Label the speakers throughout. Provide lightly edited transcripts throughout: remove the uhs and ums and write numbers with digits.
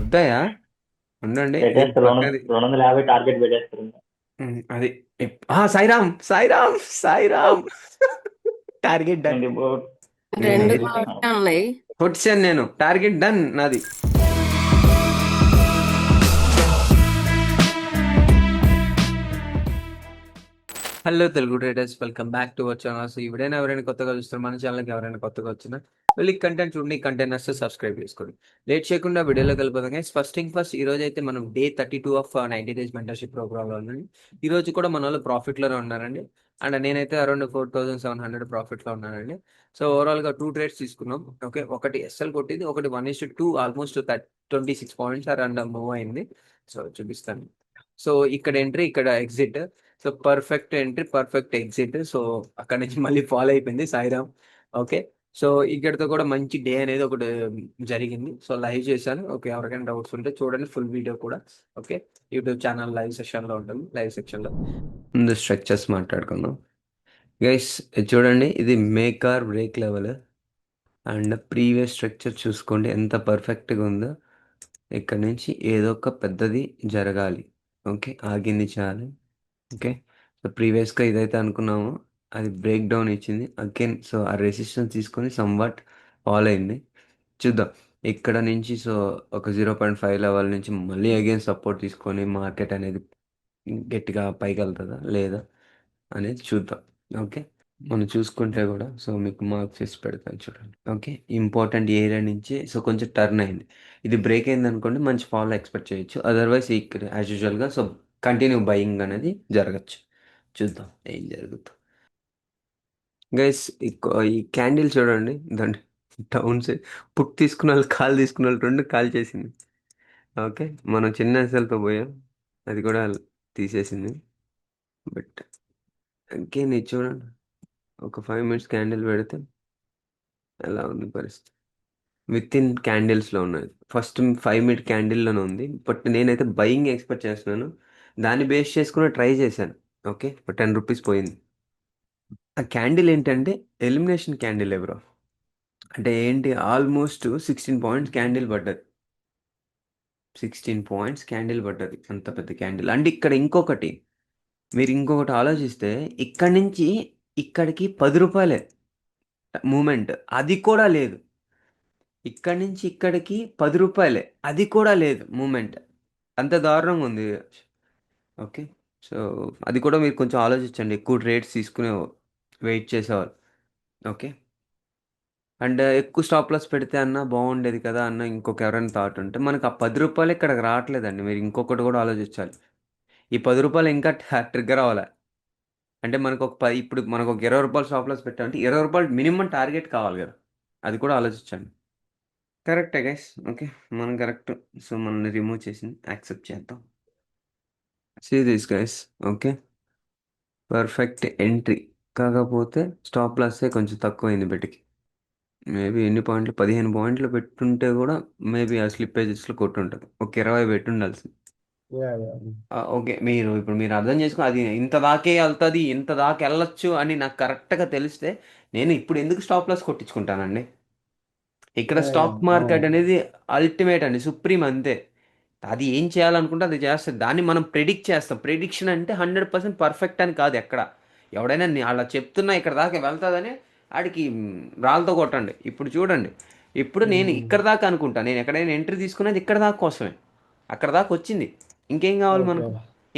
Speaker 1: వద్దాయా? ఉండండి దీని
Speaker 2: పెట్టేస్తారు.
Speaker 1: పక్కది.
Speaker 2: 250 టార్గెట్ పెట్టేస్తారు ఇంకా.
Speaker 1: అది సాయిరామ్ సాయిరామ్ సాయిరామ్. Target done.
Speaker 2: ఏంటి
Speaker 3: రెండు
Speaker 2: ఏంటి
Speaker 3: కూడా ఒకటే ఉన్నాయి.
Speaker 1: కొట్టాను నేను, టార్గెట్ డన్ నాది. Hello Telugu traders, welcome back to our channel. So ఇవిడైనా ఎవరైనా కొత్తగా చూస్తారు మన ఛానల్కి, ఎవరైనా కొత్తగా వచ్చినా వెళ్ళి కంటెంట్ చూడండి, కంటెంట్ వస్తే సబ్స్క్రైబ్ చేసుకోండి. లేట్ చేయకుండా వీడియోలో వెళ్ళిపోతాం. ఫస్ట్ థింగ్ ఫస్ట్, ఈ రోజు అయితే మనం డే 32 ఆఫ్ 90 డేస్ మెంటర్షిప్ ప్రోగ్రామ్లో ఉన్నాను. ఈ రోజు కూడా మన వాళ్ళు ప్రాఫిట్లోనే ఉన్నారండి. అండ్ నేనైతే అరౌండ్ 4700 ప్రాఫిట్లో ఉన్నానండి. సో ఓవరాల్గా 2 ట్రేడ్స్ తీసుకున్నాం. ఓకే, ఒకటి ఎస్ఎల్ కొట్టింది, ఒకటి 1:2, ఆల్మోస్ట్ 26 పాయింట్స్ అరౌండ్ మూవ్ అయింది. సో చూపిస్తాను. సో ఇక్కడ ఎంట్రీ, ఇక్కడ exit. So perfect entry, perfect exit. So అక్కడ నుంచి మళ్ళీ ఫాలో అయిపోయింది సాయిరామ్. ఓకే, సో ఇక్కడితో కూడా మంచి డే అనేది ఒకటి జరిగింది. సో లైవ్ చేశాను. ఓకే, ఎవరికైనా డౌట్స్ ఉంటే చూడండి ఫుల్ వీడియో కూడా. ఓకే, యూట్యూబ్ ఛానల్ లైవ్ సెషన్లో ఉంటుంది, లైవ్ సెక్షన్లో. ముందు స్ట్రక్చర్స్ మాట్లాడుకుందాం. గైస్ చూడండి, ఇది make or break level. And previous structure చూసుకోండి ఎంత పర్ఫెక్ట్గా ఉందో. ఇక్కడ నుంచి ఏదో ఒక పెద్దది జరగాలి. ఓకే, ఆగింది చాలు. ఓకే, సో ప్రీవియస్గా ఇదైతే అనుకున్నామో అది బ్రేక్ డౌన్ ఇచ్చింది అగైన్. సో ఆ రెసిస్టెన్స్ తీసుకొని సమ్వాట్ ఫాలో అయింది. చూద్దాం ఇక్కడ నుంచి. సో ఒక 0.5 లెవెల్ నుంచి మళ్ళీ అగైన్ సపోర్ట్ తీసుకొని మార్కెట్ అనేది గట్టిగా పైకి వెళ్తుందా లేదా అనేది చూద్దాం. ఓకే, మనం చూసుకుంటే కూడా సో మీకు మార్క్ చేసి పెడతాను చూడండి. ఓకే, ఇంపార్టెంట్ ఏరియా నుంచి సో కొంచెం టర్న్ అయింది. ఇది బ్రేక్ అయింది అనుకోండి, మంచి ఫాల్ ఎక్స్పెక్ట్ చేయొచ్చు. అదర్వైజ్ ఇక్కడ యాజ్ యూజువల్గా సో కంటిన్యూ బయింగ్ అనేది జరగచ్చు. చూద్దాం ఏం జరుగుతుంది. గైస్ ఈ క్యాండిల్ చూడండి, దాని డౌన్ సైడ్ పుట్ తీసుకున్న వాళ్ళు, కాల్ తీసుకున్న వాళ్ళు రెండు కాల్ చేసింది. ఓకే, మనం చిన్న ఎస్ఎల్తో పోయాం, అది కూడా తీసేసింది. బట్ అగైన్ ఇది చూడండి, ఒక 5 మినిట్స్ క్యాండిల్ పెడితే ఎలా ఉంది పరిస్థితి. విత్ ఇన్ క్యాండిల్స్లో ఉన్నది. ఫస్ట్ 5 మినిట్ క్యాండిల్లోనే ఉంది. బట్ నేనైతే బయింగ్ ఎక్స్పెక్ట్ చేస్తున్నాను. దాన్ని బేస్ చేసుకుని ట్రై చేశాను. ఓకే, బట్ 10 రూపీస్ పోయింది. ఆ క్యాండిల్ ఏంటంటే ఎలిమినేషన్ క్యాండిల్ ఎవరో, అంటే ఏంటి, ఆల్మోస్ట్ 16 పాయింట్స్ క్యాండిల్ పడ్డది. 16 పాయింట్స్ క్యాండిల్ పడ్డది, అంత పెద్ద క్యాండిల్. అంటే ఇక్కడ ఇంకొకటి, మీరు ఇంకొకటి ఆలోచిస్తే ఇక్కడి నుంచి ఇక్కడికి 10 రూపాయలే మూమెంట్, అది కూడా లేదు. ఇక్కడి నుంచి ఇక్కడికి 10 రూపాయలే, అది కూడా లేదు మూమెంట్. అంత దారుణంగా ఉంది. ఓకే, సో అది కూడా మీరు కొంచెం ఆలోచించండి, ఎక్కువ ట్రేడ్స్ తీసుకునే వెయిట్ చేసేవాళ్ళు. ఓకే, అండ్ ఎక్కువ స్టాప్ లాస్ పెడితే అన్న బాగుండేది కదా అన్న ఇంకొక ఎవరైనా థాట్ ఉంటే, మనకు ఆ 10 రూపాయలు ఇక్కడికి రావట్లేదండి. మీరు ఇంకొకటి కూడా ఆలోచించాలి. ఈ 10 రూపాయలు ఇంకా ట్రిగ్గర్ అవ్వాలి. అంటే మనకు ఒక 10, ఇప్పుడు మనకు ఒక 20 రూపాయలు స్టాప్ లాస్ పెట్టామంటే 20 రూపాయలు మినిమం టార్గెట్ కావాలి కదా. అది కూడా ఆలోచించండి. కరెక్టే గైస్. ఓకే, మనం కరెక్ట్. సో మనల్ని రిమూవ్ చేసింది యాక్సెప్ట్ చేద్దాం. See this guys. Okay, perfect entry, కాకపోతే స్టాప్ లాసే కొంచెం తక్కువైంది బెట్కి. మేబీ ఎన్ని పాయింట్లు, 15 పాయింట్లు పెట్టుంటే కూడా మేబీ ఆ స్లిప్పేజెస్లో కొట్టుంటుంది. ఒక 20 పెట్టుండాల్సింది.
Speaker 3: Yeah, yeah.
Speaker 1: ఓకే, ఇప్పుడు మీరు అర్థం చేసుకో, అది ఇంత దాకే వెళ్తుంది, ఇంత దాకా వెళ్ళొచ్చు అని నాకు కరెక్ట్గా తెలిస్తే నేను ఇప్పుడు ఎందుకు స్టాప్ లాస్ కొట్టించుకుంటానండి. ఇక్కడ
Speaker 3: యా, యా.
Speaker 1: స్టాక్ మార్కెట్
Speaker 3: అవును.
Speaker 1: అనేది అల్టిమేట్ అండి, సుప్రీం అంతే. అది ఏం చేయాలనుకుంటే అది చేస్తుంది. దాన్ని మనం ప్రెడిక్ట్ చేస్తాం. ప్రెడిక్షన్ అంటే 100% పర్ఫెక్ట్ అని కాదు ఎక్కడ. ఎవడైనా అలా చెప్తున్నా ఇక్కడ దాకా వెళ్తుందని ఆడికి రాళ్ళతో కొట్టండి. ఇప్పుడు చూడండి, ఇప్పుడు నేను
Speaker 3: మ్మ్.
Speaker 1: ఇక్కడ దాకా అనుకుంటా, నేను ఎక్కడైనా ఎంట్రీ తీసుకునేది ఇక్కడ దాకా కోసమే. అక్కడ దాకా వచ్చింది, ఇంకేం కావాలి
Speaker 3: ఓకే.
Speaker 1: మనకు.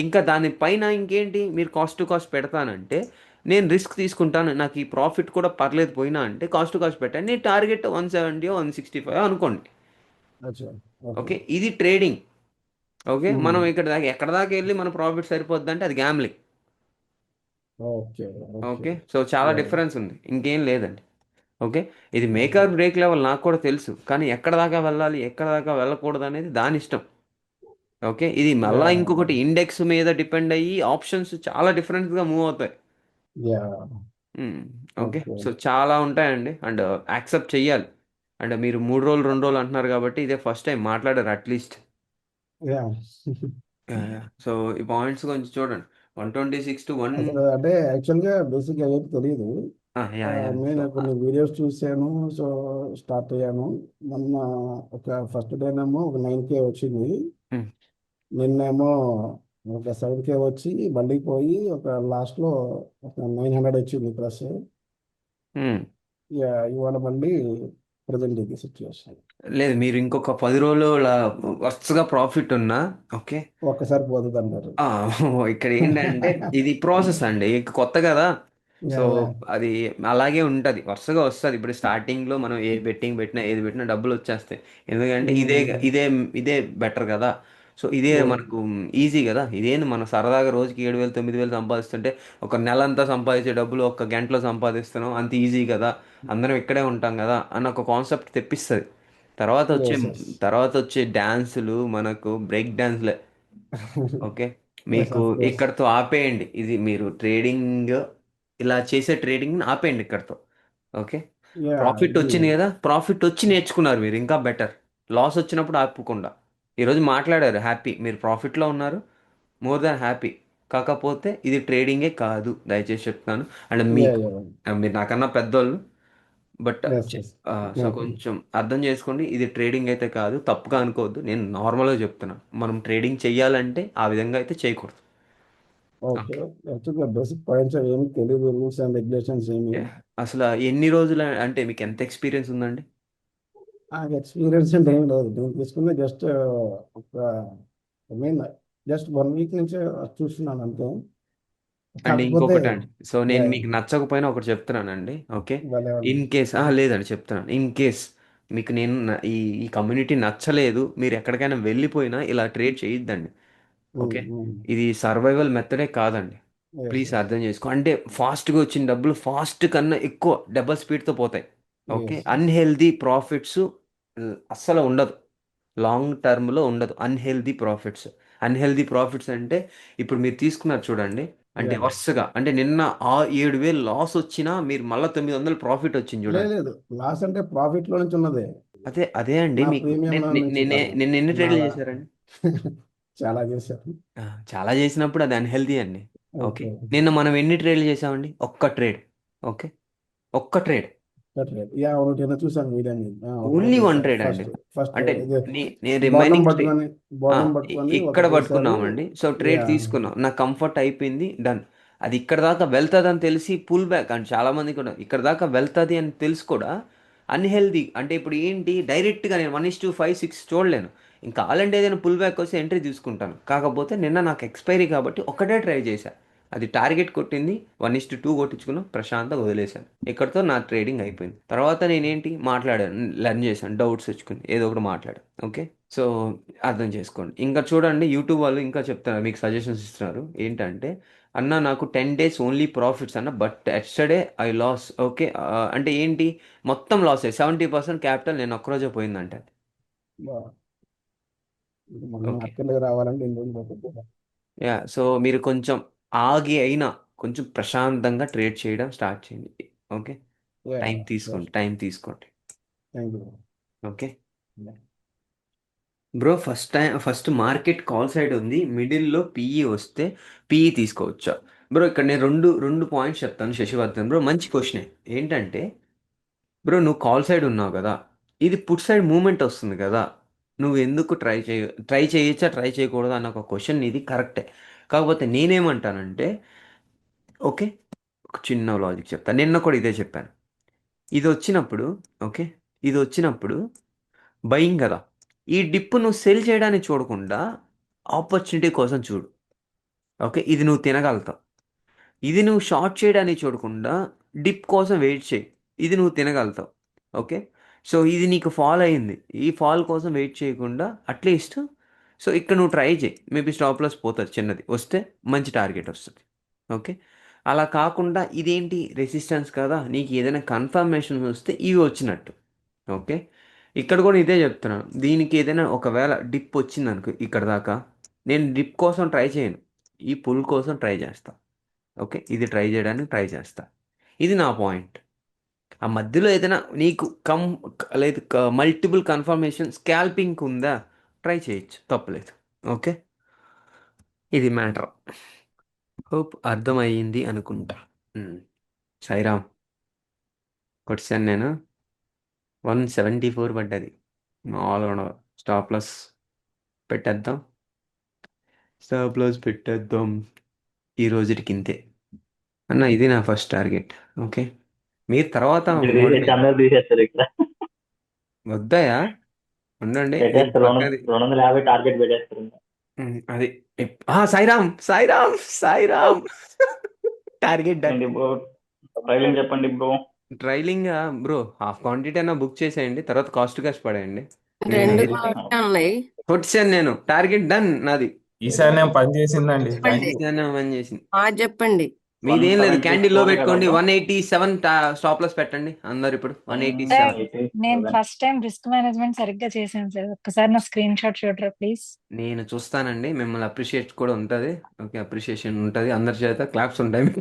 Speaker 1: ఇంకా దానిపైన ఇంకేంటి, మీరు కాస్ట్ టు కాస్ట్ పెడతానంటే నేను రిస్క్ తీసుకుంటాను, నాకు ఈ ప్రాఫిట్ కూడా పర్లేదు పోయినా అంటే కాస్ట్ టు కాస్ట్ పెట్టండి. నీ టార్గెట్ 170, 165 అనుకోండి.
Speaker 3: అచ్చా. ఓకే.
Speaker 1: ఓకే, ఇది ట్రేడింగ్. ఓకే,
Speaker 3: మ్మ్.
Speaker 1: మనం ఇక్కడ దాకా ఎక్కడ దాకా వెళ్ళి మన ప్రాఫిట్ సరిపోద్ది అంటే అది gambling.
Speaker 3: Okay. Okay.
Speaker 1: Okay, so చాలా
Speaker 3: యా, యా.
Speaker 1: డిఫరెన్స్ ఉంది, ఇంకేం లేదండి. ఓకే, ఇది make
Speaker 3: hmm.
Speaker 1: Or break level నాకు కూడా తెలుసు, కానీ ఎక్కడ దాకా వెళ్ళాలి ఎక్కడ దాకా వెళ్ళకూడదు అనేది దాని ఇష్టం. ఓకే, ఇది
Speaker 3: యా,
Speaker 1: మళ్ళీ ఇంకొకటి ఇండెక్స్ మీద డిపెండ్ అయ్యి ఆప్షన్స్ చాలా డిఫరెంట్గా మూవ్ అవుతాయి.
Speaker 3: యా.
Speaker 1: మ్మ్. Okay,
Speaker 3: okay.
Speaker 1: సో చాలా ఉంటాయండి, అండ్ యాక్సెప్ట్ చెయ్యాలి. అండ్ మీరు 3 రోజులు 2 రోజులు అంటున్నారు కాబట్టి ఇదే ఫస్ట్ టైం మాట్లాడారు అట్లీస్ట్.
Speaker 3: యా.
Speaker 1: సో ఈ పాయింట్స్ కొంచెం చూడండి, 126 to 1.
Speaker 3: అసలు అంటే యాక్చువల్గా బేసిక్గా ఏం తెలియదు.
Speaker 1: యా యా సో
Speaker 3: నేను కొన్ని వీడియోస్ చూశాను. సో స్టార్ట్ అయ్యాను. మొన్న ఒక ఫస్ట్ డేనేమో ఒక 9K వచ్చింది. నిన్నేమో ఒక 7K వచ్చి మళ్ళీ పోయి ఒక లాస్ట్లో ఒక 900 వచ్చింది ప్లస్. ఇవాళ మళ్ళీ ప్రజెంట్ ఇది సిచ్యువేషన్.
Speaker 1: లేదు, మీరు ఇంకొక 10 రోజులు వరుసగా ప్రాఫిట్ ఉన్నా ఓకే.
Speaker 3: ఒక్కసారి పోతుంది అంటారు.
Speaker 1: ఆ, ఇక్కడ ఏంటంటే ఇది ప్రాసెస్ అండి, కొత్త కదా. So
Speaker 3: yeah yeah.
Speaker 1: అది అలాగే ఉంటుంది, వరుసగా వస్తుంది. ఇప్పుడు స్టార్టింగ్లో మనం ఏ బెట్టింగ్ పెట్టినా ఏది పెట్టినా డబ్బులు వచ్చేస్తాయి. ఎందుకంటే ఇదే ఇదే ఇదే బెటర్ కదా. సో ఇదే మనకు ఈజీ కదా. ఇదేంది మనం సరదాగా రోజుకి 7,000 9,000 సంపాదిస్తుంటే ఒక నెల అంతా సంపాదించే డబ్బులు ఒక్క గంటలో సంపాదిస్తున్నాం, అంత ఈజీ కదా. అందరం ఇక్కడే ఉంటాం కదా అన్న ఒక కాన్సెప్ట్ తెప్పిస్తుంది. తర్వాత వచ్చే
Speaker 3: ఎస్ ఎస్.
Speaker 1: తర్వాత వచ్చే డ్యాన్సులు మనకు బ్రేక్ డ్యాన్స్లే. ఓకే,
Speaker 3: ఎస్
Speaker 1: మీకు
Speaker 3: ఆఫ్ కోర్స్.
Speaker 1: ఇక్కడతో ఆపేయండి. ఇది మీరు ట్రేడింగ్ ఇలా చేసే ట్రేడింగ్ ఆపేయండి ఇక్కడతో. ఓకే,
Speaker 3: యా
Speaker 1: ప్రాఫిట్
Speaker 3: ఇది.
Speaker 1: వచ్చింది కదా, ప్రాఫిట్ వచ్చి నేర్చుకున్నారు మీరు, ఇంకా బెటర్. లాస్ వచ్చినప్పుడు ఆపకుండా ఈరోజు మాట్లాడారు, హ్యాపీ, మీరు ప్రాఫిట్లో ఉన్నారు, మోర్ దాన్ హ్యాపీ. కాకపోతే ఇది ట్రేడింగే కాదు, దయచేసి చెప్తున్నాను. అండ్
Speaker 3: యా
Speaker 1: మీకు
Speaker 3: యా.
Speaker 1: మీరు నాకన్నా పెద్దోళ్ళు, బట్
Speaker 3: ఎస్ ఎస్.
Speaker 1: సో కొంచెం అర్థం చేసుకోండి, ఇది ట్రేడింగ్ అయితే కాదు, తప్పుగా అనుకోవద్దు. నేను నార్మల్గా చెప్తున్నా, మనం ట్రేడింగ్ చెయ్యాలంటే ఆ విధంగా అయితే చేయకూడదు.
Speaker 3: ఓకే.
Speaker 1: ఓకే.
Speaker 3: యాక్చువల్గా బేసిక్ పాయింట్స్ అవి ఏమి తెలియదు, రూల్స్ అండ్ రెగ్యులేషన్స్ ఏమి.
Speaker 1: Yeah. అసలు ఎన్ని రోజులు అంటే మీకు ఎంత ఎక్స్పీరియన్స్ ఉందండి?
Speaker 3: నాకు ఎక్స్పీరియన్స్ అంటే ఏం లేదు. నేను తీసుకుంది జస్ట్ ఒక ఐ మీన్ జస్ట్ 1 వీక్ నుంచి చూస్తున్నాను అంతే.
Speaker 1: అండ్
Speaker 3: కాకపోతే
Speaker 1: ఇంకొకటి అండి, సో
Speaker 3: యా
Speaker 1: నేను మీకు నచ్చకపోయినా ఒకటి చెప్తున్నానండి. ఓకే,
Speaker 3: భలే ఉంది.
Speaker 1: ఇన్ కేస్ లేదండి చెప్తున్నాను, ఇన్ కేస్ మీకు నేను ఈ కమ్యూనిటీ నచ్చలేదు, మీరు ఎక్కడికైనా వెళ్ళిపోయినా ఇలా ట్రేడ్ చేయొద్దండి. ఓకే, ఇది సర్వైవల్ మెథడే కాదండి.
Speaker 3: Yes
Speaker 1: please
Speaker 3: yes.
Speaker 1: అర్థం చేసుకో. అంటే ఫాస్ట్గా వచ్చిన డబ్బులు ఫాస్ట్ కన్నా ఎక్కువ డబల్ స్పీడ్తో పోతాయి. Okay,
Speaker 3: yes yes.
Speaker 1: Unhealthy profits అస్సలు ఉండదు, లాంగ్ టర్మ్లో ఉండదు అన్హెల్దీ ప్రాఫిట్స్. అన్హెల్దీ ప్రాఫిట్స్ అంటే ఇప్పుడు మీరు తీసుకున్నారు చూడండి, అంటే
Speaker 3: యా
Speaker 1: వరుసగా అంటే నిన్న 7,000 లాస్ వచ్చినా మీరు మళ్ళీ 900 ప్రాఫిట్ వచ్చింది చూడండి.
Speaker 3: లేదు. లాస్ అంటే ప్రాఫిట్ లో నుంచి ఉన్నదే.
Speaker 1: అదే అదే అండి
Speaker 3: నా
Speaker 1: మీకు
Speaker 3: ప్రీమియం లో నుంచి కాదు.
Speaker 1: నిన్న ఎన్ని ట్రేడ్లు
Speaker 3: నాలా
Speaker 1: చేశారండి?
Speaker 3: చాలా చేశారు.
Speaker 1: చాలా చేసినప్పుడు అది అన్హెల్దీ అండి. Okay,
Speaker 3: okay.
Speaker 1: నిన్న మనం ఎన్ని ట్రేడ్లు చేసామండి? ఒక్క ట్రేడ్. ఓకే, ఒక్క ట్రేడ్,
Speaker 3: కట్లేదు. యా ఒకటి ఏదో చూసాను వీడియో మీద.
Speaker 1: ఓన్లీ
Speaker 3: ఒకటి
Speaker 1: వన్ ట్రేడ్ అండి.
Speaker 3: ఫస్ట్ ఫస్ట్
Speaker 1: అంటే
Speaker 3: ఇది
Speaker 1: నేను
Speaker 3: బాటం
Speaker 1: రిమైనింగ్
Speaker 3: పట్టుకొని బాటం పట్టుకొని
Speaker 1: ఇక్కడ
Speaker 3: ఒకటి చేశారు.
Speaker 1: పట్టుకున్నామండి. సో ట్రేడ్
Speaker 3: యా
Speaker 1: తీసుకున్నాం, నాకు కంఫర్ట్ అయిపోయింది, డన్. అది ఇక్కడ దాకా వెళ్తుంది అని తెలిసి పుల్ బ్యాక్, అండ్ చాలా మంది కూడా ఇక్కడ దాకా వెళ్తుంది అని తెలిసి కూడా అన్హెల్దీ. అంటే ఇప్పుడు ఏంటి, డైరెక్ట్గా నేను 1:5 6 చూడలేను. ఇంకా కావాలంటే ఏదైనా పుల్ బ్యాక్ వస్తే ఎంట్రీ తీసుకుంటాను. కాకపోతే నిన్న నాకు ఎక్స్పైరీ కాబట్టి ఒకటే ట్రై చేశాను, అది టార్గెట్ కొట్టింది, 1:2 కొట్టించుకున్నాం, ప్రశాంతంగా వదిలేశాను. ఇక్కడితో నా ట్రేడింగ్ అయిపోయింది. తర్వాత నేనేంటి మాట్లాడాను, లెర్న్ చేశాను, డౌట్స్ తెచ్చుకుని ఏదో ఒకటి మాట్లాడాను. ఓకే, సో అర్థం చేసుకోండి. ఇంకా చూడండి, యూట్యూబ్ వాళ్ళు ఇంకా చెప్తున్నారు, మీకు సజెషన్స్ ఇస్తున్నారు. ఏంటంటే, అన్న నాకు 10 days ఓన్లీ ప్రాఫిట్స్ అన్న, but yesterday I loss. Okay, అంటే ఏంటి, మొత్తం లాస్ అయ్యి 70% క్యాపిటల్ నేను ఒక్కరోజే పోయిందంటే.
Speaker 3: బా- ఇది మనం
Speaker 1: ఓకే,
Speaker 3: అక్కర్లేదు రావాలంటే ఎన్ని రోజులు పడుతుంది.
Speaker 1: యా, సో మీరు కొంచెం ఆగి అయినా కొంచెం ప్రశాంతంగా ట్రేడ్ చేయడం స్టార్ట్ చేయండి. Okay,
Speaker 3: yeah
Speaker 1: time
Speaker 3: sure.
Speaker 1: తీసుకోండి, టైం తీసుకోండి.
Speaker 3: Thank you.
Speaker 1: Okay bro, first market call side ఉంది, మిడిల్లో పిఈ వస్తే పిఈ తీసుకోవచ్చా? బ్రో ఇక్కడ నేను రెండు రెండు పాయింట్స్ చెప్తాను, శశివర్ధన్ బ్రో, మంచి క్వశ్చనే. ఏంటంటే బ్రో, నువ్వు కాల్ సైడ్ ఉన్నావు కదా, ఇది పుట్ సైడ్ మూమెంట్ వస్తుంది కదా, నువ్వు ఎందుకు ట్రై చేయొచ్చా ట్రై చేయకూడదా అన్న ఒక క్వశ్చన్, ఇది కరెక్టే. కాకపోతే నేనేమంటానంటే, ఓకే, ఒక చిన్న లాజిక్ చెప్తాను, నిన్న కూడా ఇదే చెప్పాను. ఇది వచ్చినప్పుడు, ఓకే, ఇది వచ్చినప్పుడు బయింగ్ కదా, ఈ డిప్ నువ్వు సెల్ చేయడానికి చూడకుండా ఆపర్చునిటీ కోసం చూడు. ఓకే, ఇది నువ్వు తినగలుగుతావు. ఇది నువ్వు షార్ట్ చేయడానికి చూడకుండా డిప్ కోసం వెయిట్ చేయి, ఇది నువ్వు తినగలుగుతావు. ఓకే, సో ఇది నీకు ఫాల్ అయింది, ఈ ఫాల్ కోసం వెయిట్ చేయకుండా అట్లీస్ట్, సో ఇక్కడ నువ్వు ట్రై చేయి, మేబీ స్టాప్ లాస్ పోతుంది, చిన్నది వస్తే మంచి టార్గెట్ వస్తుంది. ఓకే, అలా కాకుండా ఇదేంటి రెసిస్టెన్స్ కదా, నీకు ఏదైనా కన్ఫర్మేషన్ వస్తే ఇవి వచ్చినట్టు. ఓకే, ఇక్కడ కూడా ఇదే చెప్తున్నాను, దీనికి ఏదైనా ఒకవేళ డిప్ వచ్చింది అనుకో ఇక్కడ దాకా, నేను డిప్ కోసం ట్రై చేయను, ఈ పుల్ కోసం ట్రై చేస్తా. ఓకే, ఇది ట్రై చేయడానికి ట్రై చేస్తా. ఇది నా పాయింట్. ఆ మధ్యలో ఏదైనా నీకు లేదు, మల్టిపుల్ కన్ఫర్మేషన్ స్కాల్పింగ్ ఉందా, ట్రై చేయొచ్చు, తప్పలేదు. ఓకే, ఇది మ్యాటర్. హోప్ అర్థమయ్యింది అనుకుంటా. ఉమ్, సాయిరామ్. కొట్టాను నేను. 174 పడ్డది. మామూలుగా ఉండదు. స్టాప్ లాస్ పెట్టేద్దాం. స్టాప్ లాస్ పెట్టేద్దాం. ఈ రోజుకి ఇంతే అన్న. ఇది నా ఫస్ట్ టార్గెట్. ఓకే, మీరు తర్వాత
Speaker 2: ఇక్కడ తీసేసి అందరూ తీసేస్తారు ఇక్కడ.
Speaker 1: వద్దాయా ఉండండి. దీని
Speaker 2: పెట్టేస్తారు,
Speaker 1: పక్కది
Speaker 2: 250 టార్గెట్ పెట్టేస్తారు ఇంకా.
Speaker 1: అది సాయిరామ్ సాయిరామ్ సాయిరామ్. Target done.
Speaker 2: ఏంటి బ్రో, ట్రైలింగ్ చెప్పండి bro.
Speaker 1: Trailing bro, half quantity అయినా బుక్ చేసేయండి, తర్వాత కాస్ట్ కాస్ట్ పడేయండి.
Speaker 4: రెండు
Speaker 1: ఇది
Speaker 4: కావాల్సి ఉన్నాయి.
Speaker 1: కొట్టాను నేను. టార్గెట్ డన్ నాది.
Speaker 5: ఈసారి నేను పని చేసిందండి.
Speaker 4: చెప్పండి.
Speaker 1: పని చేసింది.
Speaker 4: చెప్పండి.
Speaker 1: మీదేం లేదు,
Speaker 2: 170
Speaker 1: క్యాండిల్ లో
Speaker 2: స్కోరే కదా
Speaker 1: పెట్టుకోండి.
Speaker 2: బ్రో.
Speaker 1: 187 స్టాప్ లాస్ పెట్టండి అందరు ఇప్పుడు. 187.
Speaker 2: 180
Speaker 6: నేను
Speaker 2: 7.
Speaker 6: ఫస్ట్ టైం రిస్క్ మేనేజ్మెంట్ సరిగ్గా చేశాను సార్. ఒక్కసారి నా స్క్రీన్ షాట్ చూడరా ప్లీజ్.
Speaker 1: నేను చూస్తానండి, మిమ్మల్ని అప్రిషియేట్ కూడా ఉంటుంది. ఓకే, అప్రిషియేషన్ ఉంటుంది, అందరి చేత క్లాప్స్ ఉంటాయి.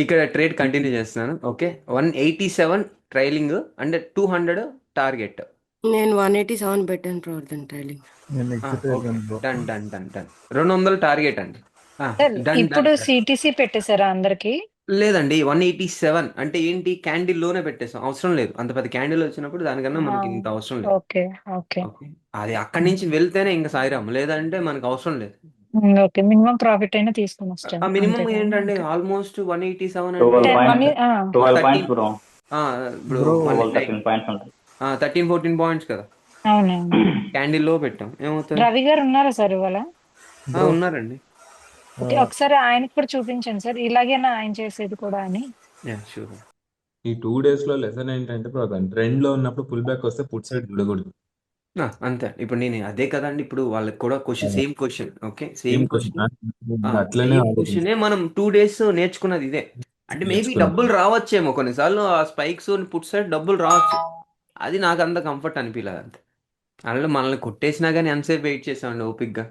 Speaker 1: ఇక్కడ ట్రేడ్ కంటిన్యూ చేస్తున్నాను. ఓకే, 187 ట్రైలింగ్ అంటే 200 టార్గెట్.
Speaker 4: నేను 187 పెట్టాను ప్రవర్తన trailing.
Speaker 1: Done done done done. 200 target అండి.
Speaker 6: సార్
Speaker 1: డన్
Speaker 6: ఇప్పుడు
Speaker 1: డన్.
Speaker 6: సిటిసి పెట్టేశారా అందరికి?
Speaker 1: లేదండి, 187 అంటే ఏంటి, క్యాండిల్ లోనే పెట్టేసాం. అవసరం లేదు అంత పెద్ద క్యాండిల్ వచ్చినప్పుడు, దానికన్నా మనకి ఇంత అవసరం లేదు.
Speaker 6: ఓకే ఓకే
Speaker 1: ఓకే, అది అక్కడి నుంచి వెళ్తేనే ఇంకా సాయిరామ్, లేదంటే మనకు అవసరం లేదు.
Speaker 6: ఓకే, మినిమం ప్రాఫిట్ అయినా తీసుకొని వస్తాను.
Speaker 1: ఆ మినిమం
Speaker 6: అంతే కదా?
Speaker 1: ఏంటండి,
Speaker 6: ఓకే.
Speaker 1: ఆల్మోస్ట్ 187
Speaker 2: 12
Speaker 1: అంటే
Speaker 6: 10
Speaker 2: పాయింట్స్,
Speaker 6: మనీ
Speaker 2: 12
Speaker 1: 13
Speaker 2: పాయింట్స్ బ్రో.
Speaker 1: ఇప్పుడు
Speaker 3: Bro,
Speaker 2: 13 పాయింట్స్ ఉంటాయి.
Speaker 1: 13-14 పాయింట్స్ కదా.
Speaker 6: అవునవును.
Speaker 1: క్యాండిల్ లో పెట్టాం, ఏమవుతుంది.
Speaker 6: రవి గారు ఉన్నారా సార్ ఇవాళ?
Speaker 1: ఉన్నారండి.
Speaker 6: ఓకే, ఒకసారి ఆయనకి కూడా చూపించండి సార్, ఇలాగేనా ఆయన చేసేది కూడా అని.
Speaker 1: షూర్.
Speaker 5: ఈ 2 days లో లెసన్ ఏంటంటే ట్రెండ్ లో ఉన్నప్పుడు పుల్ బ్యాక్ వస్తే పుట్ సైడ్ చూడకూడదు.
Speaker 1: అంతే. ఇప్పుడు నేను అదే కదండి, ఇప్పుడు వాళ్ళకి కూడా question, same question. Okay, same question.
Speaker 5: అట్లనే
Speaker 1: సేమ్ క్వశ్చనే మనం 2 days నేర్చుకున్నది ఇదే. అంటే మేబీ డబ్బులు రావచ్చేమో కొన్నిసార్లు, ఆ స్పైక్స్ పుట్ సైడ్ డబ్బులు రావచ్చు. అది నాకు అంత కంఫర్ట్ అనిపించలేదు అంతే. అందులో మనల్ని కొట్టేసినా కానీ ఎంతసేపు వెయిట్ చేసామండి ఓపిక్గా.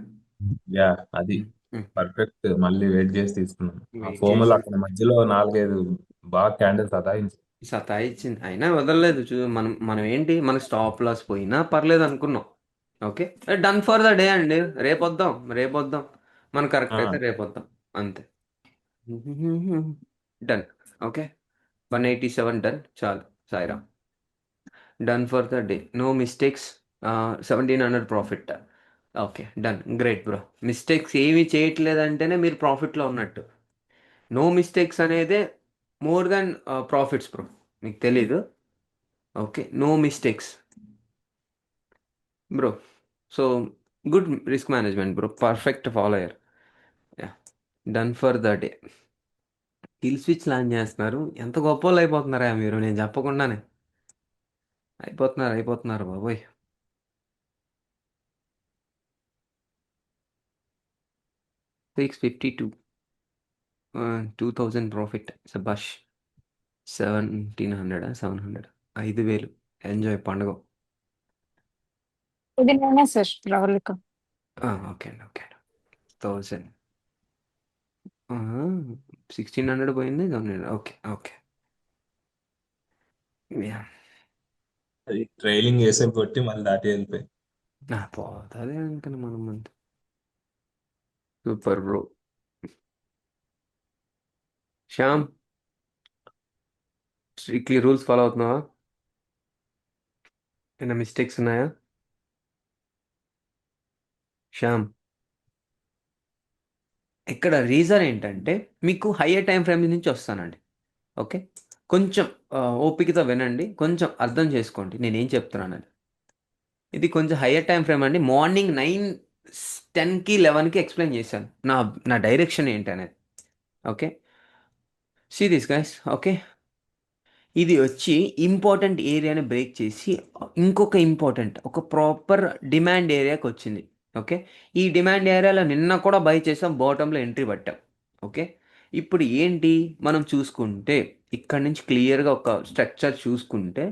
Speaker 5: యా, అది
Speaker 1: ఉమ్,
Speaker 5: పర్ఫెక్ట్. మళ్ళీ వెయిట్ చేసి తీసుకున్నాం. ఆ
Speaker 1: వెయిట్
Speaker 5: ఫోములు
Speaker 1: చేసి
Speaker 5: అక్కడ మధ్యలో 4-5 బాగా క్యాండిల్స్ అదాయించి.
Speaker 1: సతాయిచ్చింది, అయినా వదలలేదు. మనం మనం ఏంటి, మనకి స్టాప్ లాస్ పోయినా పర్లేదు అనుకున్నాం. Okay, done for the day అండి. రేపొద్దాం, రేపొద్దాం. మన కరెక్ట్ అయితే రేపొద్దాం అంతే. డన్. Okay, 187 done. చాలు Sairam. Done for the day, no mistakes. 1700 profit. Okay, done. Great bro. Mistakes ఏమీ చేయట్లేదంటేనే మీరు ప్రాఫిట్లో ఉన్నట్టు. నో మిస్టేక్స్ అనేదే మోర్ దాన్ ప్రాఫిట్స్ బ్రో, మీకు తెలీదు. Okay, no mistakes bro. So good risk management bro, perfect follower. Yeah, done for the day. Kill switch launch చేస్తున్నారు. ఎంత గొప్ప వాళ్ళు అయిపోతున్నారా మీరు, నేను చెప్పకుండానే. అయిపోతున్నారు బాబోయ్. $652, 2000 ప్రాఫిట్. సబాష్. 700 5,000. ఎంజాయ్ పండుగ.
Speaker 6: ఇది నేనే సార్ ప్రవళిక.
Speaker 1: ఓకే అండి, ఓకే అండి. 1000, 1600 పోయింది. Okay okay. యా,
Speaker 5: అది ట్రైలింగ్ వేసే కొట్టి మళ్ళీ దాటి వెళ్ళిపోయి.
Speaker 1: పోతుంది ఇంకా మనం అంతే. Super bro. Shyam, strictly rules follow అవుతున్నావా? ఏమైనా మిస్టేక్స్ ఉన్నాయా శ్యామ్? ఇక్కడ రీజన్ ఏంటంటే, మీకు హయ్యర్ టైం ఫ్రేమ్ నుంచి వస్తానండి. ఓకే, కొంచెం ఓపికతో వినండి, కొంచెం అర్థం చేసుకోండి నేనేం చెప్తున్నానని. ఇది కొంచెం హయ్యర్ టైం ఫ్రేమ్ అండి. మార్నింగ్ 9, 10కి 11కి ఎక్స్ప్లెయిన్ చేశాను నా డైరెక్షన్ ఏంటి అనేది. Okay, see this guys. Okay, ఇది వచ్చి ఇంపార్టెంట్ ఏరియాని బ్రేక్ చేసి ఇంకొక ఇంపార్టెంట్, ఒక ప్రాపర్ డిమాండ్ ఏరియాకి వచ్చింది. ఓకే, ఈ డిమాండ్ ఏరియాలో నిన్న కూడా బై చేసాం, బాటంలో ఎంట్రీ పట్టాం. ఓకే, ఇప్పుడు ఏంటి మనం చూసుకుంటే, ఇక్కడ నుంచి క్లియర్గా ఒక స్ట్రక్చర్ చూసుకుంటే,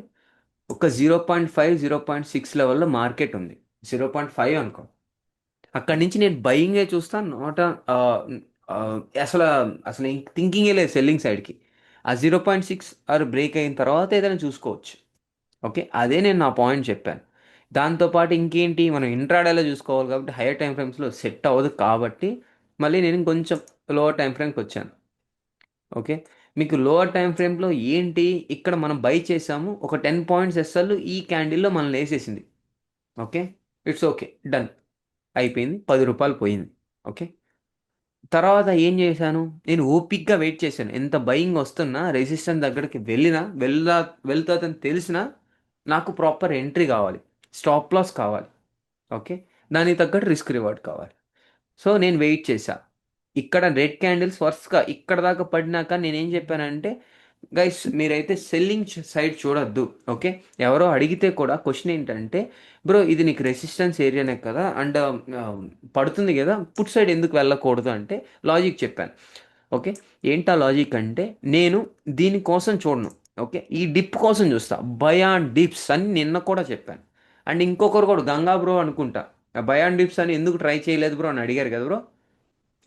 Speaker 1: ఒక 0.5, 0.6 లెవెల్లో మార్కెట్ ఉంది. 0.5 అనుకో, అక్కడి నుంచి నేను బయింగే చూస్తాను. నాట్ అసలు అసలు థింకింగే లేదు సెల్లింగ్ సైడ్కి. ఆ 0.6 బ్రేక్ అయిన తర్వాత ఏదైనా చూసుకోవచ్చు. ఓకే, అదే నేను నా పాయింట్ చెప్పాను. దాంతోపాటు ఇంకేంటి, మనం ఇంట్రాడేలో చూసుకోవాలి కాబట్టి హైయర్ టైం ఫ్రేమ్స్లో సెట్ అవ్వదు కాబట్టి మళ్ళీ నేను కొంచెం లోవర్ టైం ఫ్రేమ్కి వచ్చాను. ఓకే, మీకు లోవర్ టైం ఫ్రేమ్లో ఏంటి ఇక్కడ మనం బై చేసాము ఒక 10 పాయింట్స్ ఎస్ఎల్ ఈ క్యాండిల్లో మనం వేసేసింది. ఓకే, ఇట్స్ ఓకే, డన్, అయిపోయింది, 10 రూపాయలు పోయింది. ఓకే, తర్వాత ఏం చేశాను, నేను ఓపిక్గా వెయిట్ చేశాను. ఎంత బయింగ్ వస్తున్నా రెసిస్టెన్స్ దగ్గరికి వెళ్తుందని తెలిసినా నాకు ప్రాపర్ ఎంట్రీ కావాలి, స్టాప్ లాస్ కావాలి. ఓకే, దానికి తగ్గట్టు రిస్క్ రివార్డ్ కావాలి. సో నేను వెయిట్ చేశా. ఇక్కడ రెడ్ క్యాండిల్స్ వరుసగా ఇక్కడ దాకా పడినాక నేనేం చెప్పానంటే, గైస్ మీరైతే సెల్లింగ్ సైడ్ చూడొద్దు. ఓకే, ఎవరో అడిగితే కూడా క్వశ్చన్ ఏంటంటే, బ్రో ఇది నీకు రెసిస్టెన్స్ ఏరియానే కదా అండ్ పడుతుంది కదా, పుట్ సైడ్ ఎందుకు వెళ్ళకూడదు అంటే లాజిక్ చెప్పాను. ఓకే, ఏంటా లాజిక్ అంటే, నేను దీనికోసం చూడను. ఓకే, ఈ డిప్ కోసం చూస్తా. బయాన్ డిప్స్ అని నిన్న కూడా చెప్పాను. అండ్ ఇంకొకరు కూడా గంగా బ్రో అనుకుంటా, బయాన్ డిప్స్ అని ఎందుకు ట్రై చేయలేదు బ్రో అని అడిగారు కదా బ్రో,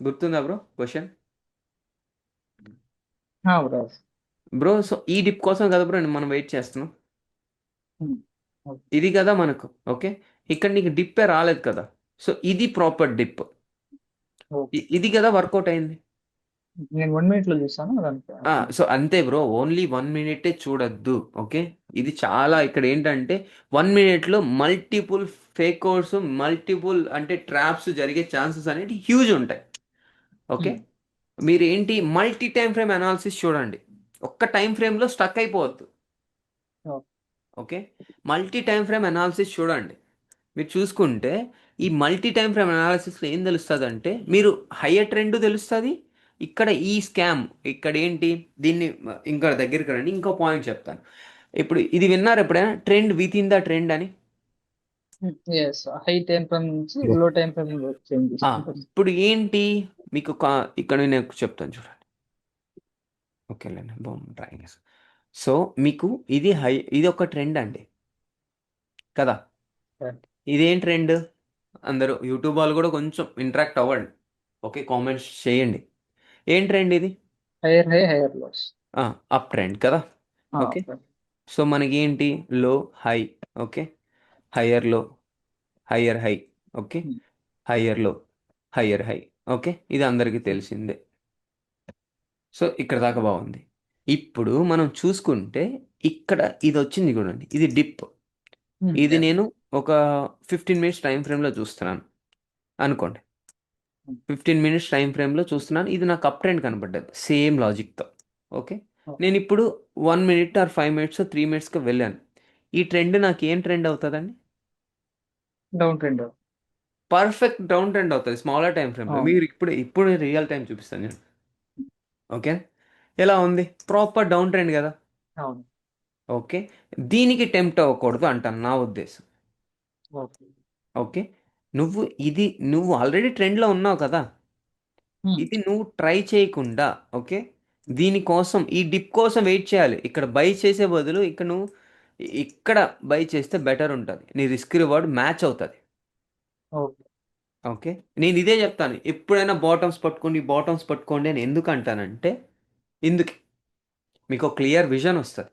Speaker 1: గుర్తుందా bro question?
Speaker 2: Bro.
Speaker 1: Bro so ఈ డిప్ కోసం కదా బ్రో మనం వెయిట్ చేస్తున్నాం. ఇది కదా మనకు. ఓకే, ఇక్కడ నీకు డిప్పే రాలేదు కదా, సో ఇది ప్రాపర్ డిప్. ఇది కదా వర్కౌట్ అయింది.
Speaker 7: నేను 1 మినిట్ లో చూసాను దానికి.
Speaker 1: సో అంతే బ్రో, ఓన్లీ 1 మినిటే చూడొద్దు. ఓకే, ఇది చాలా ఇక్కడ ఏంటంటే 1 మినిట్లో మల్టిపుల్ ఫేకోర్స్, మల్టిపుల్ అంటే ట్రాప్స్ జరిగే ఛాన్సెస్ అనేవి హ్యూజ్ ఉంటాయి. ఓకే, మీరు ఏంటి మల్టీ టైం ఫ్రేమ్ అనాలిసిస్ చూడండి, ఒక్క టైం ఫ్రేమ్లో స్టక్ అయిపోవద్దు. Okay, multi time frame analysis చూడండి. మీరు చూసుకుంటే ఈ మల్టీ టైం ఫ్రేమ్ అనాలిసిస్లో ఏం తెలుస్తుంది అంటే, మీరు హయ్యర్ ట్రెండ్ తెలుస్తుంది. ఇక్కడ ఈ స్కామ్ ఇక్కడ ఏంటి, దీన్ని ఇంకా దగ్గరికి రండి, ఇంకో పాయింట్ చెప్తాను. ఇప్పుడు ఇది విన్నారు ఎప్పుడైనా, trend with in the trend అని?
Speaker 7: హై టైం ఫ్రేమ్ నుంచి లో టైం ఫ్రేమ్ చేంజ్
Speaker 1: ఇప్పుడు ఏంటి మీకు ఇక్కడ నేను చెప్తాను చూడండి. ఓకేలేండి, డ్రాయింగ్. సో మీకు ఇది ఇది ఒక ట్రెండ్ అండి కదా. ఇదేం ట్రెండ్, అందరూ యూట్యూబ్ వాళ్ళు కూడా కొంచెం ఇంటరాక్ట్ అవ్వండి. ఓకే, కామెంట్స్ చేయండి. ఏం ట్రెండ్ ఇది?
Speaker 7: Higher high higher lows.
Speaker 1: Up trend కదా. ఓకే, సో మనకి ఏంటి, low high, okay, higher low, higher high, okay, higher low, higher high. Okay, ఇది అందరికీ తెలిసిందే. సో ఇక్కడ దాకా బాగుంది. ఇప్పుడు మనం చూసుకుంటే ఇక్కడ ఇది వచ్చింది చూడండి, ఇది డిప్. ఇది నేను ఒక 15 మినిట్స్ టైం ఫ్రేమ్లో చూస్తున్నాను అనుకోండి. 15 మినిట్స్ టైం ఫ్రేమ్లో చూస్తున్నాను, ఇది నాకు అప్ ట్రెండ్ కనపడ్డది సేమ్ లాజిక్తో. ఓకే, నేను ఇప్పుడు 1 మినిట్ ఆర్ 5 మినిట్స్ 3 మినిట్స్కి వెళ్ళాను. ఈ ట్రెండ్ నాకు ఏం ట్రెండ్ అవుతుందండి?
Speaker 7: Down trend.
Speaker 1: Perfect down trend అవుతుంది స్మాలర్ టైం ఫ్రేమ్లో. మీరు ఇప్పుడు రియల్ టైం చూపిస్తాను నేను. ఓకే, ఎలా ఉంది, ప్రాపర్ డౌన్ ట్రెండ్ కదా.
Speaker 7: అవును.
Speaker 1: ఓకే, దీనికి టెంప్ట్ అవ్వకూడదు అంటాను నా ఉద్దేశం. ఓకే, నువ్వు ఆల్రెడీ ట్రెండ్లో ఉన్నావు కదా, ఇది నువ్వు ట్రై చేయకుండా, ఓకే, దీనికోసం ఈ డిప్ కోసం వెయిట్ చేయాలి. ఇక్కడ బై చేసే బదులు ఇక్కడ నువ్వు ఇక్కడ బై చేస్తే బెటర్ ఉంటుంది, నీ రిస్క్ రివార్డ్ మ్యాచ్ అవుతుంది. ఓకే, నేను ఇదే చెప్తాను, ఎప్పుడైనా బాటమ్స్ పట్టుకోండి అని ఎందుకు అంటానంటే, ఇందుకు మీకు క్లియర్ విజన్ వస్తుంది,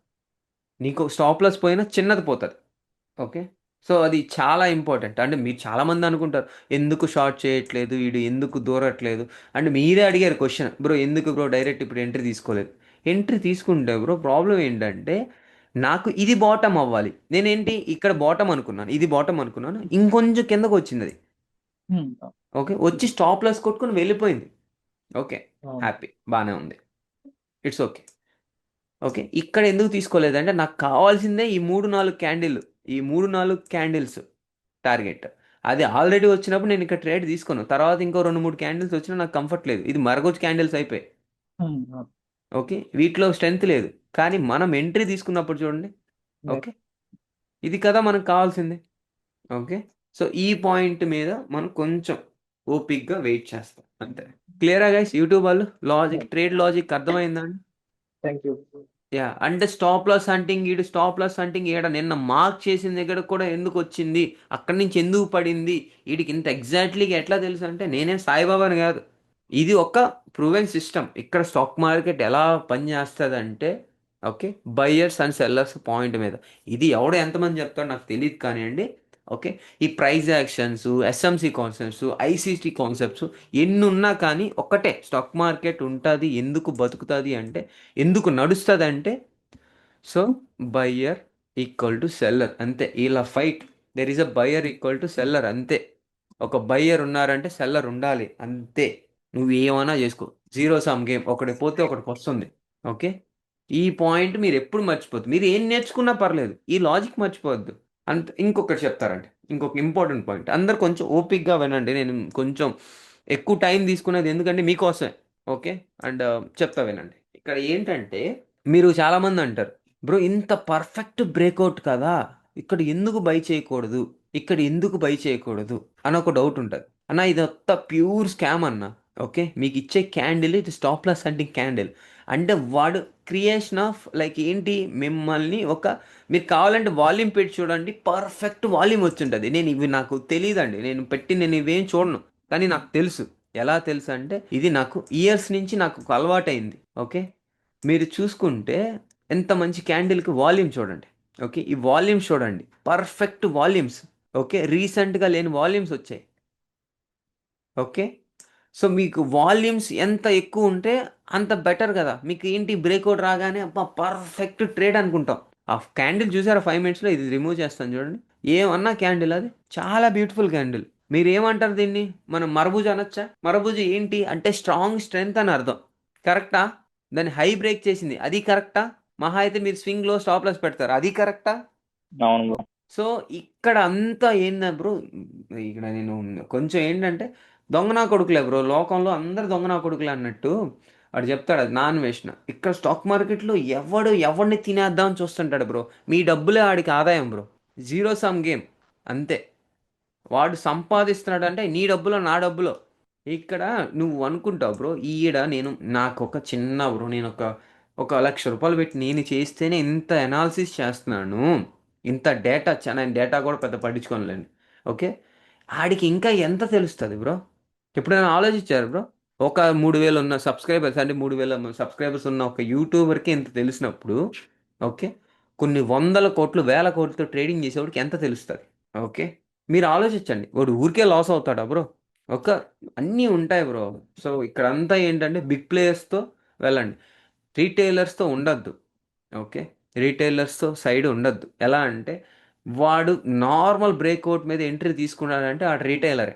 Speaker 1: నీకు స్టాప్ లాస్ పోయినా చిన్నది పోతుంది. ఓకే, సో అది చాలా ఇంపార్టెంట్. అంటే మీరు చాలామంది అనుకుంటారు, ఎందుకు షార్ట్ చేయట్లేదు వీడు, ఎందుకు దూరట్లేదు అంటే, మీరే అడిగారు క్వశ్చన్, బ్రో ఎందుకు బ్రో డైరెక్ట్ ఇప్పుడు ఎంట్రీ తీసుకోలేదు. ఎంట్రీ తీసుకుంటే బ్రో ప్రాబ్లం ఏంటంటే, నాకు ఇది బాటమ్ అవ్వాలి, నేనేంటి ఇక్కడ బాటమ్ అనుకున్నాను, ఇది బాటమ్ అనుకున్నాను, ఇంకొంచెం కిందకు వచ్చింది అది. ఓకే, వచ్చి స్టాప్ లాస్ కొట్టుకొని వెళ్ళిపోయింది. ఓకే, హ్యాపీ, బాగానే ఉంది, ఇట్స్ ఓకే. ఓకే, ఇక్కడ ఎందుకు తీసుకోలేదంటే, నాకు కావాల్సిందే ఈ 3-4 క్యాండిల్స్ టార్గెట్. అది ఆల్రెడీ వచ్చినప్పుడు నేను ఇక్కడ ట్రేడ్ తీసుకోను, తర్వాత ఇంకో 2-3 క్యాండిల్స్ వచ్చినా నాకు కంఫర్ట్ లేదు. ఇది మరగొచ్చి క్యాండిల్స్ అయిపోయాయి. ఓకే, వీటిలో స్ట్రెంత్ లేదు, కానీ మనం ఎంట్రీ తీసుకున్నప్పుడు చూడండి. ఓకే, ఇది కదా మనకు కావాల్సింది. ఓకే, సో ఈ పాయింట్ మీద మనం కొంచెం ఓపిక్గా వెయిట్ చేస్తాం అంతే. క్లియరా గైస్, యూట్యూబ్ వాళ్ళు ట్రేడ్ లాజిక్ అర్థమైందండి?
Speaker 7: Thank you.
Speaker 1: యా, అంటే స్టాప్ లాస్ హంటింగ్ ఈడ నిన్న మార్క్ చేసిన దగ్గర కూడా ఎందుకు వచ్చింది, అక్కడి నుంచి ఎందుకు పడింది, వీడికి ఇంత ఎగ్జాక్ట్లీగా ఎట్లా తెలుసు అంటే, నేనే సాయిబాబాని కాదు, ఇది ఒక ప్రూవెన్ సిస్టమ్. ఇక్కడ స్టాక్ మార్కెట్ ఎలా పనిచేస్తుంది అంటే, okay, buyers and sellers point మీద. ఇది ఎంతమంది చెప్తారో నాకు తెలియదు కానివ్వండి, ఓకే, ఈ price actions, SMC concepts, ICT concepts ఎన్ని ఉన్నా కానీ ఒక్కటే, స్టాక్ మార్కెట్ ఉంటుంది, ఎందుకు బతుకుతుంది అంటే, ఎందుకు నడుస్తుంది అంటే, so buyer equal to seller, అంతే. ఇలా fight, there is a buyer equal to seller, అంతే. ఒక బయ్యర్ ఉన్నారంటే సెల్లర్ ఉండాలి, అంతే. నువ్వు ఏమైనా చేసుకో, జీరో సమ్ గేమ్, ఒకటి పోతే ఒకటికి వస్తుంది. ఓకే, ఈ పాయింట్ మీరు ఎప్పుడు మర్చిపోద్దు. మీరు ఏం నేర్చుకున్నా పర్లేదు, ఈ లాజిక్ మర్చిపోవద్దు. అంత ఇంకొకటి చెప్తారంటే, ఇంకొక ఇంపార్టెంట్ పాయింట్, అందరు కొంచెం ఓపిక్గా వినండి. నేను కొంచెం ఎక్కువ టైం తీసుకునేది ఎందుకంటే మీకోసమే. ఓకే, అండ్ చెప్తా వినండి. ఇక్కడ ఏంటంటే, మీరు చాలామంది అంటారు, బ్రో ఇంత పర్ఫెక్ట్ బ్రేక్అవుట్ కదా, ఇక్కడ ఎందుకు బై చేయకూడదు, ఇక్కడ ఎందుకు బై చేయకూడదు అని ఒక డౌట్ ఉంటుంది. అన్న ఇదంతా ప్యూర్ స్కామ్ అన్న. ఓకే, మీకు ఇచ్చే క్యాండిల్ ఇది స్టాప్ లాస్ హంటింగ్ క్యాండిల్. అంటే వాడు క్రియేషన్ ఆఫ్ లైక్ ఏంటి, మిమ్మల్ని ఒక, మీరు కావాలంటే వాల్యూమ్ పెట్టి చూడండి, పర్ఫెక్ట్ వాల్యూమ్ వచ్చింటుంది. నేను ఇవి నాకు తెలియదండి, నేను ఇవేం చూడను, కానీ నాకు తెలుసు. ఎలా తెలుసు అంటే, ఇది నాకు ఇయర్స్ నుంచి నాకు ఒక అలవాటైంది. ఓకే, మీరు చూసుకుంటే ఎంత మంచి క్యాండిల్కి వాల్యూమ్ చూడండి. ఓకే, ఈ వాల్యూమ్ చూడండి, పర్ఫెక్ట్ వాల్యూమ్స్. ఓకే, రీసెంట్గా లేని వాల్యూమ్స్ వచ్చాయి. ఓకే, సో మీకు వాల్యూమ్స్ ఎంత ఎక్కువ ఉంటే అంత బెటర్ కదా. మీకు ఏంటి, బ్రేక్అవుట్ రాగానే అబ్బా పర్ఫెక్ట్ ట్రేడ్ అనుకుంటాం. ఆ క్యాండిల్ చూసారా 5 minutesలో, ఇది రిమూవ్ చేస్తాను చూడండి, ఏమన్నా క్యాండిల్, అది చాలా బ్యూటిఫుల్ క్యాండిల్. మీరు ఏమంటారు దీన్ని, మనం మరబూజ అనొచ్చా? మరబూజ ఏంటి అంటే స్ట్రాంగ్ స్ట్రెంగ్త్ అని అర్థం, కరెక్టా? దాన్ని హై బ్రేక్ చేసింది, అది కరెక్టా? మహా అయితే మీరు స్వింగ్లో స్టాప్ లాస్ పెడతారు, అది కరెక్టా?
Speaker 2: అవును బ్రో.
Speaker 1: సో ఇక్కడ అంతా ఏందా బ్రో, ఇక్కడ నేను కొంచెం ఏంటంటే, దొంగనా కొడుకులే బ్రో, లోకంలో అందరు దొంగనా కొడుకులే అన్నట్టు వాడు చెప్తాడు, అది నాన్ వేసిన. ఇక్కడ స్టాక్ మార్కెట్లో ఎవడిని తినేద్దామని చూస్తుంటాడు బ్రో. మీ డబ్బులే ఆడికి ఆదాయం బ్రో, జీరో సమ్ గేమ్, అంతే. వాడు సంపాదిస్తున్నాడు అంటే నీ డబ్బులో నా డబ్బులో. ఇక్కడ నువ్వు అనుకుంటావు బ్రో, నాకు ఒక చిన్న బ్రో, నేను ఒక 1,00,000 రూపాయలు పెట్టి నేను చేస్తేనే ఇంత ఎనాలిసిస్ చేస్తున్నాను, ఇంత డేటా, నేను డేటా కూడా పెద్ద పట్టించుకోనులేండి. ఓకే, ఆడికి ఇంకా ఎంత తెలుస్తుంది బ్రో? ఎప్పుడైనా ఆలోచించారు బ్రో? ఒక 3,000 ఉన్న సబ్స్క్రైబర్స్, అంటే 3,000 సబ్స్క్రైబర్స్ ఉన్న ఒక యూట్యూబర్కి ఎంత తెలిసినప్పుడు, ఓకే, కొన్ని వందల కోట్లు, వేల కోట్లతో ట్రేడింగ్ చేసేవాడికి ఎంత తెలుస్తుంది? ఓకే, మీరు ఆలోచించండి, వాడు ఊరికే లాస్ అవుతాడా బ్రో? ఒక అన్నీ ఉంటాయి బ్రో. సో ఇక్కడ అంతా ఏంటంటే, బిగ్ ప్లేయర్స్తో వెళ్ళండి, రీటైలర్స్తో ఉండద్దు. ఓకే, రీటైలర్స్తో సైడ్ ఉండద్దు. ఎలా అంటే, వాడు నార్మల్ బ్రేక్అవుట్ మీద ఎంట్రీ తీసుకున్నాడంటే ఆ రీటైలరే.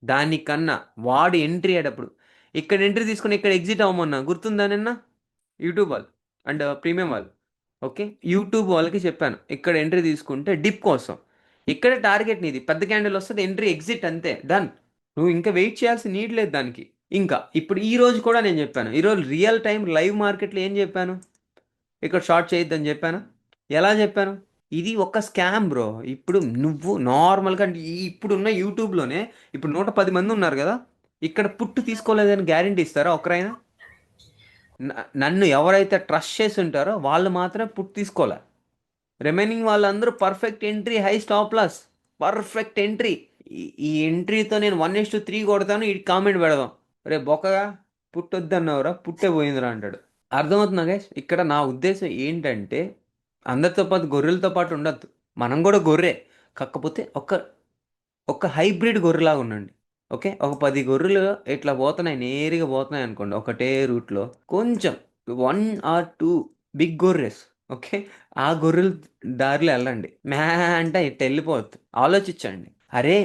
Speaker 1: దానికన్నా వాడు ఎంట్రీ అయ్యేటప్పుడు, ఇక్కడ ఎంట్రీ తీసుకుని ఇక్కడ ఎగ్జిట్ అవ్వమన్నా గుర్తుందా నిన్న యూట్యూబ్ వాళ్ళు అండ్ ప్రీమియం వాళ్ళు. ఓకే, యూట్యూబ్ వాళ్ళకి చెప్పాను, ఇక్కడ ఎంట్రీ తీసుకుంటే డిప్ కోసం, ఇక్కడ టార్గెట్ నీది, పెద్ద క్యాండిల్ వస్తుంది, ఎంట్రీ ఎగ్జిట్, అంతే, డన్. నువ్వు ఇంకా వెయిట్ చేయాల్సిన నీడ్ లేదు దానికి. ఇంకా ఇప్పుడు ఈ రోజు కూడా నేను చెప్పాను, ఈరోజు రియల్ టైం లైవ్ మార్కెట్లో ఏం చెప్పాను, ఇక్కడ షార్ట్ చేయొద్దని చెప్పాను. ఎలా చెప్పాను? ఇది ఒక స్కామ్ బ్రో. ఇప్పుడు నువ్వు నార్మల్గా ఇప్పుడున్న యూట్యూబ్లోనే ఇప్పుడు 110 మంది ఉన్నారు కదా, ఇక్కడ పుట్టు తీసుకోలేదని గ్యారంటీ ఇస్తారా ఒకరైనా? నన్ను ఎవరైతే ట్రస్ట్ చేసి ఉంటారో వాళ్ళు మాత్రమే పుట్టు తీసుకోలే, రిమైనింగ్ వాళ్ళందరూ perfect entry, high stop loss, perfect entry. ఈ ఎంట్రీతో నేను 1:3 కొడతాను, ఈ కామెంట్ పెడదాం, రే బొక్కగా పుట్టొద్దన్నవరా, పుట్టే పోయిందిరా అంటాడు. అర్థమవుతుందా గైస్? ఇక్కడ నా ఉద్దేశం ఏంటంటే, అందరితో పాటు గొర్రెలతో పాటు ఉండద్దు, మనం కూడా గొర్రె, కాకపోతే ఒక హైబ్రిడ్ గొర్రెలాగా ఉండండి. ఓకే, ఒక 10 గొర్రెలు ఇట్లా పోతున్నాయి, నేరుగా పోతున్నాయి అనుకోండి ఒకటే రూట్లో, కొంచెం 1 or 2 బిగ్ గొర్రెస్, ఓకే, ఆ గొర్రెల దారిలో వెళ్ళండి, మ్యా అంటే ఇట్లా వెళ్ళిపోవద్దు. ఆలోచించండి, అరే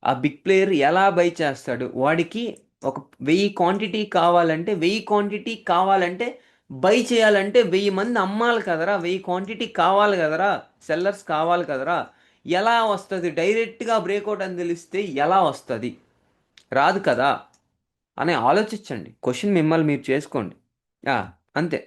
Speaker 1: ఆ బిగ్ ప్లేయర్ ఎలా బై చేస్తాడు, వాడికి ఒక 1000 క్వాంటిటీ కావాలంటే, బై చేయాలంటే 1000 మంది అమ్మాలి కదరా, 1000 క్వాంటిటీ కావాలి కదరా, సెల్లర్స్ కావాలి కదరా. ఎలా వస్తుంది? డైరెక్ట్గా బ్రేక్అవుట్ అని తెలిస్తే ఎలా వస్తుంది? రాదు కదా అని ఆలోచించండి. క్వశ్చన్ మిమ్మల్ని మీరు చేసుకోండి. అంతే.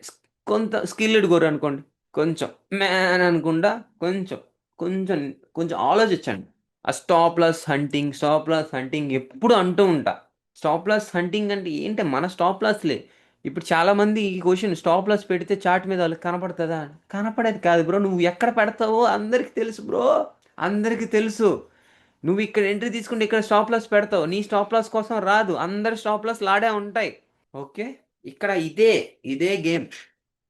Speaker 1: కొంత స్కిల్డ్ గొర్రె అనుకోండి, కొంచెం మ్యాన్ అనుకుండా కొంచెం కొంచెం కొంచెం ఆలోచించండి. ఆ స్టాప్ లాస్ హంటింగ్ ఎప్పుడు అంటూ ఉంటా. స్టాప్ లాస్ హంటింగ్ అంటే ఏంటి? మన స్టాప్ లాస్లే. ఇప్పుడు చాలామంది ఈ క్వశ్చన్, స్టాప్ లాస్ పెడితే చార్ట్ మీద వాళ్ళకి కనపడుతుందా? కనపడేది కాదు బ్రో, నువ్వు ఎక్కడ పెడతావో అందరికీ తెలుసు బ్రో, అందరికీ తెలుసు. నువ్వు ఇక్కడ ఎంట్రీ తీసుకుంటే ఇక్కడ స్టాప్ లాస్ పెడతావు, నీ స్టాప్ లాస్ కోసం రాదు, అందరి స్టాప్ లాస్ లాడే ఉంటాయి. ఓకే, ఇక్కడ ఇదే గేమ్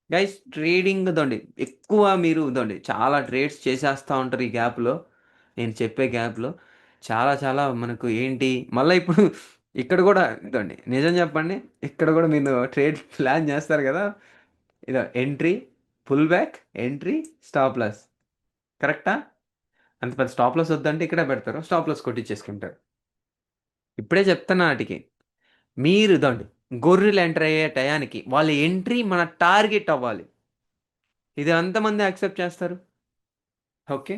Speaker 1: గైస్. ట్రేడింగ్ దండి ఎక్కువ, మీరు దండి చాలా ట్రేడ్స్ చేసేస్తూ ఉంటారు ఈ గ్యాప్లో. నేను చెప్పే గ్యాప్లో చాలా చాలా మనకు ఏంటి మళ్ళీ ఇప్పుడు ఇక్కడ కూడా ఇదండి నిజం చెప్పండి, ఇక్కడ కూడా మీరు ట్రేడ్ ప్లాన్ చేస్తారు కదా, ఇదో entry, pull back, entry, stop loss. కరెక్టా? అంత పెద్ద స్టాప్ లాస్ వద్దంటే ఇక్కడే పెడతారు, స్టాప్ లాస్ కొట్టించేసుకుంటారు. ఇప్పుడే చెప్తున్నా వాటికి, మీరు ఇదండి గొర్రెలు ఎంటర్ అయ్యే టయానికి వాళ్ళ ఎంట్రీ మన టార్గెట్ అవ్వాలి. ఇది ఎంతమంది యాక్సెప్ట్ చేస్తారు? ఓకే,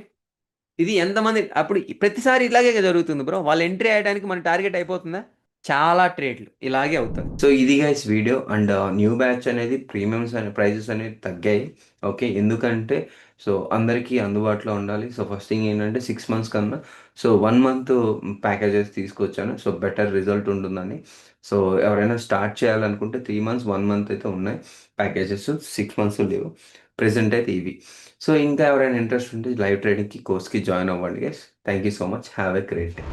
Speaker 1: ఇది ఎంతమంది అప్పుడు ప్రతిసారి ఇలాగే జరుగుతుంది బ్రో. వాళ్ళు ఎంట్రీ అయ్యడానికి మన టార్గెట్ అయిపోతుందా? చాలా ట్రేడ్లు ఇలాగే అవుతాయి. సో ఇది guys video. And new batch అనేది ప్రీమియమ్స్ అనే ప్రైజెస్ అనేవి తగ్గాయి. ఓకే, ఎందుకంటే సో అందరికీ అందుబాటులో ఉండాలి. సో ఫస్ట్ థింగ్ ఏంటంటే 6 months కన్నా సో 1 month ప్యాకేజెస్ తీసుకొచ్చాను. సో బెటర్ రిజల్ట్ ఉంటుందని. సో ఎవరైనా స్టార్ట్ చేయాలనుకుంటే 3 months 1 month అయితే ఉన్నాయి ప్యాకేజెస్, 6 months లేవు ప్రెసెంట్ అయితే ఇవి. సో ఇంకా ఎవరైనా ఇంట్రెస్ట్ ఉంటే లైవ్ ట్రేడింగ్కి కోర్స్కి జాయిన్ అవ్వండి guys. Thank you so much, have a great day.